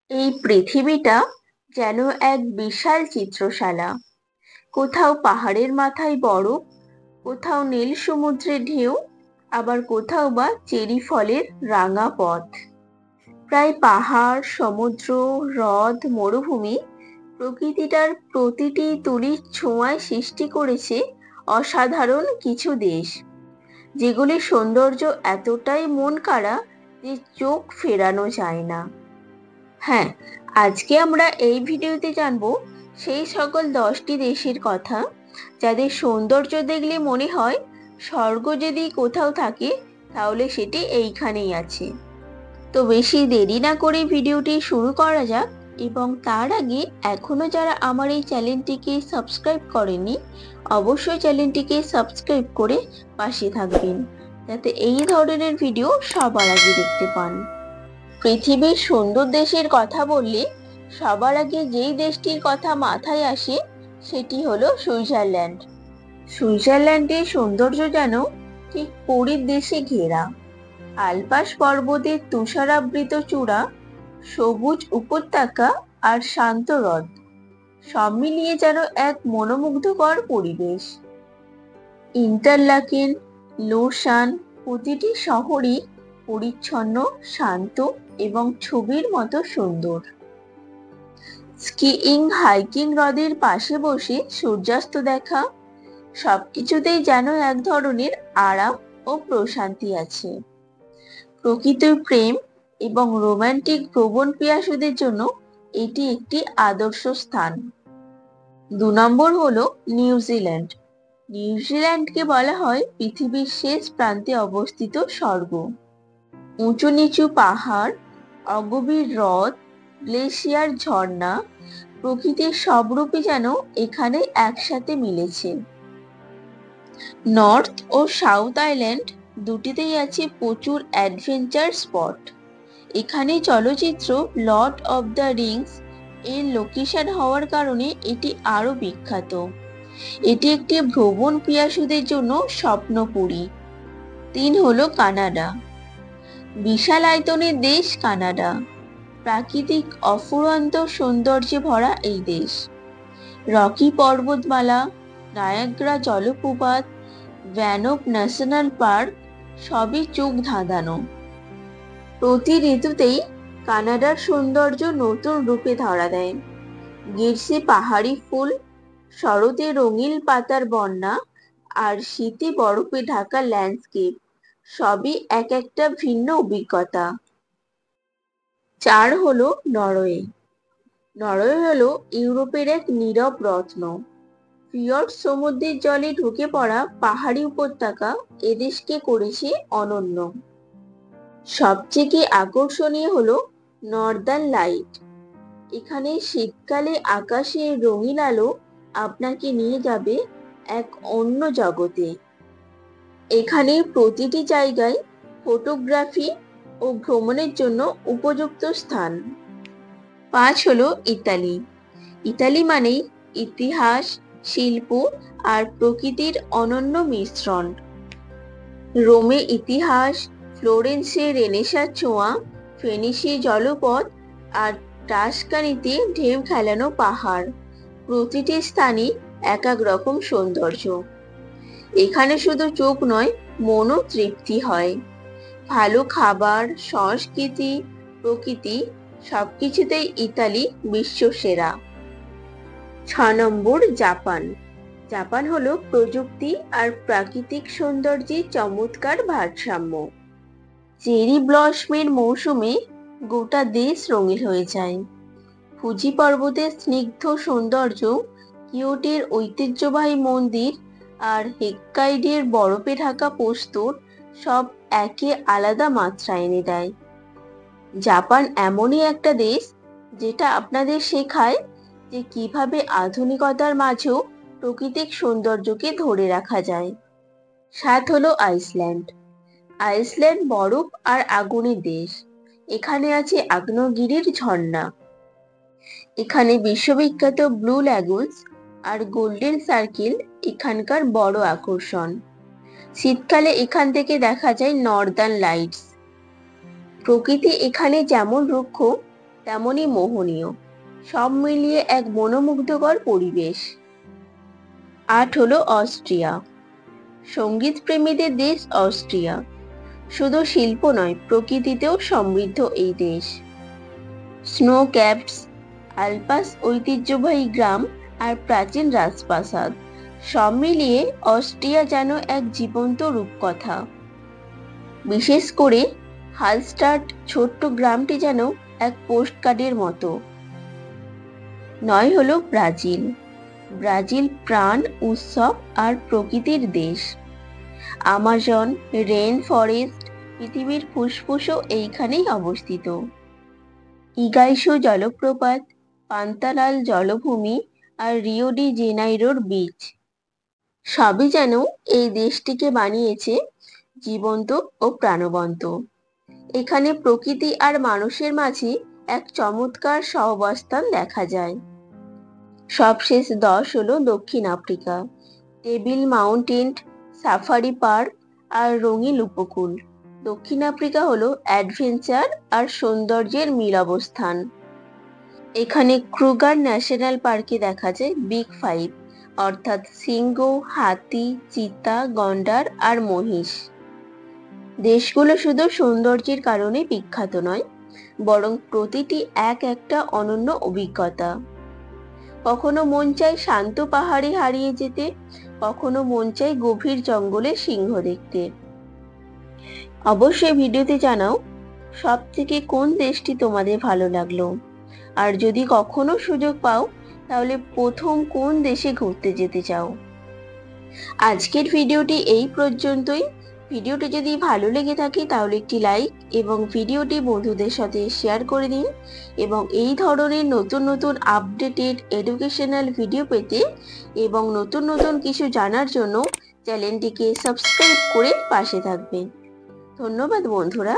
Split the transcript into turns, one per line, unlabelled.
এই পৃথিবীটা যেন এক বিশাল চিত্রশালা। কোথাও পাহাড়ের মাথায় বরফ, কোথাও নীল সমুদ্রের ঢেউ, আবার কোথাও বা চেরি ফলের রাঙা পথ। প্রায় পাহাড়, সমুদ্র, হ্রদ, মরুভূমি, প্রকৃতিটার প্রতিটি তুলির ছোঁয়ায় সৃষ্টি করেছে অসাধারণ কিছু দেশ, যেগুলির সৌন্দর্য এতটাই মন কাড়া যে চোখ ফেরানো যায় না। হ্যাঁ, আজকে আমরা এই ভিডিওতে জানবো সেই সকল 10টি দেশের কথা যাদের সৌন্দর্য দেখলে মনে হয় স্বর্গ যদি কোথাও থাকে তাহলে সেটি এইখানেই আছে। তো বেশি দেরি না করে ভিডিওটি শুরু করা যাক, এবং তার আগে এখনো যারা আমার এই চ্যানেলটিকে সাবস্ক্রাইব করেনি অবশ্যই চ্যানেলটিকে সাবস্ক্রাইব করে পাশে থাকবেন, যাতে এই ধরনের ভিডিও সবার আগে দেখতে পান। পৃথিবীর সুন্দর দেশের কথা বললে সবার আগে যেই দেশটির কথা মাথায় আসে সেটি হলো সুইজারল্যান্ড। সুইজারল্যান্ডের সৌন্দর্য যেন ঠিক পরীর দেশে ঘেরা। আলপাস পর্বতের তুষারাবৃত চূড়া, সবুজ উপত্যকা আর শান্ত হ্রদ সব মিলিয়ে যেন এক মনোমুগ্ধকর পরিবেশ। ইন্টারলাকেন, লোসান, প্রতিটি শহরই পরিচ্ছন্ন, শান্ত এবং ছবির মতো সুন্দর। স্কিইং, হাইকিং, হ্রদের পাশে বসে সূর্যাস্ত দেখা, সবকিছুতেই যেন এক ধরনের আরাম ও প্রশান্তি আছে। প্রকৃতির প্রেম এবং রোমান্টিক ভ্রমণ পিয়াসুদের জন্য এটি একটি আদর্শ স্থান। 2 নম্বর হলো নিউজিল্যান্ড। নিউজিল্যান্ডকে বলা হয় পৃথিবীর শেষ প্রান্তে অবস্থিত স্বর্গ। উঁচু নিচু পাহাড়, অগভীর হ্রদ, গ্লেশিয়ার, ঝর্ণা, প্রকৃতির সব রূপই যেন এখানে একসাথে মিলেছে। নর্থ ও সাউথ আইল্যান্ড দুটিতেই আছে প্রচুর অ্যাডভেঞ্চার স্পট। এখানে চলচ্চিত্র লর্ড অব দ্য রিংস এর লোকেশন হওয়ার কারণে এটি আরো বিখ্যাত। এটি একটি ভ্রমণ পিয়াসুদের জন্য স্বপ্নপুরী। 3 হলো কানাডা। বিশাল আয়তনের দেশ কানাডা। প্রাকৃতিক অফুরন্ত সৌন্দর্যে ভরা এই দেশ। রকি পর্বতমালা, নায়াগ্রা জলপ্রপাত, ব্যানফ ন্যাশনাল পার্ক সবই চোখ ধাঁধানো। প্রতি ঋতুতেই কানাডার সৌন্দর্য নতুন রূপে ধরা দেয়। গ্রীষ্মে পাহাড়ি ফুল, শরতে রঙিন পাতার বন্যা, আর শীতে বরফে ঢাকা ল্যান্ডস্কেপ সবই এক একটা ভিন্ন অভিজ্ঞতা। 4 হলো নরওয়ে। নরওয়ে হলো ইউরোপের এক নীরব রত্ন। ফিয়র্ড, সমুদ্রের জলে ঢুকে পড়া পাহাড়ি উপত্যকা এদেশকে করেছে অনন্য। সবচেয়ে আকর্ষণীয় হলো নর্দার্ন লাইট। এখানে শীতকালে আকাশের রঙিন আলো আপনাকে নিয়ে যাবে এক অন্য জগতে। এখানে প্রতিটি জায়গায় ফটোগ্রাফি ও ভ্রমণের জন্য উপযুক্ত স্থান। 5 হলো ইতালি। ইতালি মানেই ইতিহাস, শিল্প আর প্রকৃতির অনন্য মিশ্রণ। রোমে ইতিহাস, ফ্লোরেন্সে রেনেসাঁ ছোঁয়া, ভেনিসে জলপথ আর টাস্কানিতে ঢেউ খেলানো পাহাড়, প্রতিটি স্থানই এক এক রকম সৌন্দর্য। এখানে শুধু চোখ নয়, মনও তৃপ্তি হয়। ভালো খাবার, সংস্কৃতি, প্রকৃতি সবকিছুতেই ইতালি বিশ্বসেরা। 6 নম্বর জাপান। জাপান হলো প্রযুক্তি আর প্রাকৃতিক সৌন্দর্যের চমৎকার ভারসাম্য। চেরি ব্লসমের মৌসুমে গোটা দেশ রঙিন হয়ে যায়। ফুজি পর্বতের স্নিগ্ধ সৌন্দর্য, কিয়োটোর ঐতিহ্যবাহী মন্দির আর হোক্কাইডোর বরফে ঢাকা প্রস্তর সব একে আলাদা মাত্রা এনে দেয়। জাপান এমনই একটা দেশ যেটা আপনাদের শেখায় যে কিভাবে আধুনিকতার মাঝেও প্রাকৃতিক সৌন্দর্যকে ধরে রাখা যায়। 7 হলো আইসল্যান্ড। আইসল্যান্ড বরফ আর আগুনের দেশ। এখানে আছে আগ্নেয়গিরির ঝর্ণা। এখানে বিশ্ববিখ্যাত ব্লু ল্যাগুনস আর গোল্ডেন সার্কেল এখানকার বড় আকর্ষণ। শীতকালে এখান থেকে দেখা যায় নর্দার্ন লাইটস। প্রকৃতি এখানে যেমন রুক্ষ তেমনই মোহনীয়। সব মিলিয়ে এক মনোমুগ্ধকর পরিবেশ। 8 হলো অস্ট্রিয়া। সঙ্গীত প্রেমীদের দেশ অস্ট্রিয়া। শুধু শিল্প নয়, প্রকৃতিতেও সমৃদ্ধ এই দেশ। স্নো ক্যাপস, আলপাস, ঐতিহ্যবাহী গ্রাম আর প্রাচীন রাজপ্রাসাদ, সব মিলিয়ে অস্ট্রিয়া যেন এক জীবন্ত রূপকথা। বিশেষ করে হালস্টাট ছোট্ট গ্রামটি যেন এক পোস্টকার্ডের মতো। 9 হলো ব্রাজিল। ব্রাজিল প্রাণ, উৎসব আর প্রকৃতির দেশ। আমাজন রেন ফরেস্ট, পৃথিবীর ফুসফুসও এইখানেই অবস্থিত। ইগাইসু জলপ্রপাত, পান্তালাল জলভূমি আর রিও ডি জেনাইরোর বিচ, সবই যেন এই দেশটিকে বানিয়েছে জীবন্ত ও প্রাণবন্ত। এখানে প্রকৃতি আর মানুষের মাঝে এক চমৎকার সহাবস্থান দেখা যায়। সবশেষ 10 হলো দক্ষিণ Africa. Table mountain, safari park আর রঙিন উপকূল। দক্ষিণ আফ্রিকা হলো অ্যাডভেঞ্চার আর সৌন্দর্যের মিলবস্থান। এখানে ক্রুগার ন্যাশনাল পার্কে দেখা যায় বিগ ফাইভ, অর্থাৎ সিংহ, হাতি, চিতা, গন্ডার আর মহিষ। দেশগুলো শুধু সৌন্দর্যের কারণে বিখ্যাত নয়, বরং প্রতিটি একটা অনন্য অভিজ্ঞতা। কখনো মন চায় শান্ত পাহাড়ে হারিয়ে যেতে, কখনো মন চায় গভীর জঙ্গলে সিংহ দেখতে। অবশ্যই ভিডিওতে জানাও সব থেকে কোন দেশটি তোমাদের ভালো লাগলো, আর যদি কখনো সুযোগ পাও তাহলে প্রথম কোন দেশে ঘুরতে যেতে চাও। আজকের ভিডিওটি এই পর্যন্তই। ভিডিওটি যদি ভালো লেগে থাকে তাহলে একটি লাইক এবং ভিডিওটি বন্ধুদের সাথে শেয়ার করে দিন, এবং এই ধরনের নতুন নতুন আপডেটেড এডুকেশনাল ভিডিও পেতে এবং নতুন নতুন কিছু জানার জন্য চ্যানেলটিকে সাবস্ক্রাইব করে পাশে থাকবেন। ধন্যবাদ বন্ধুরা।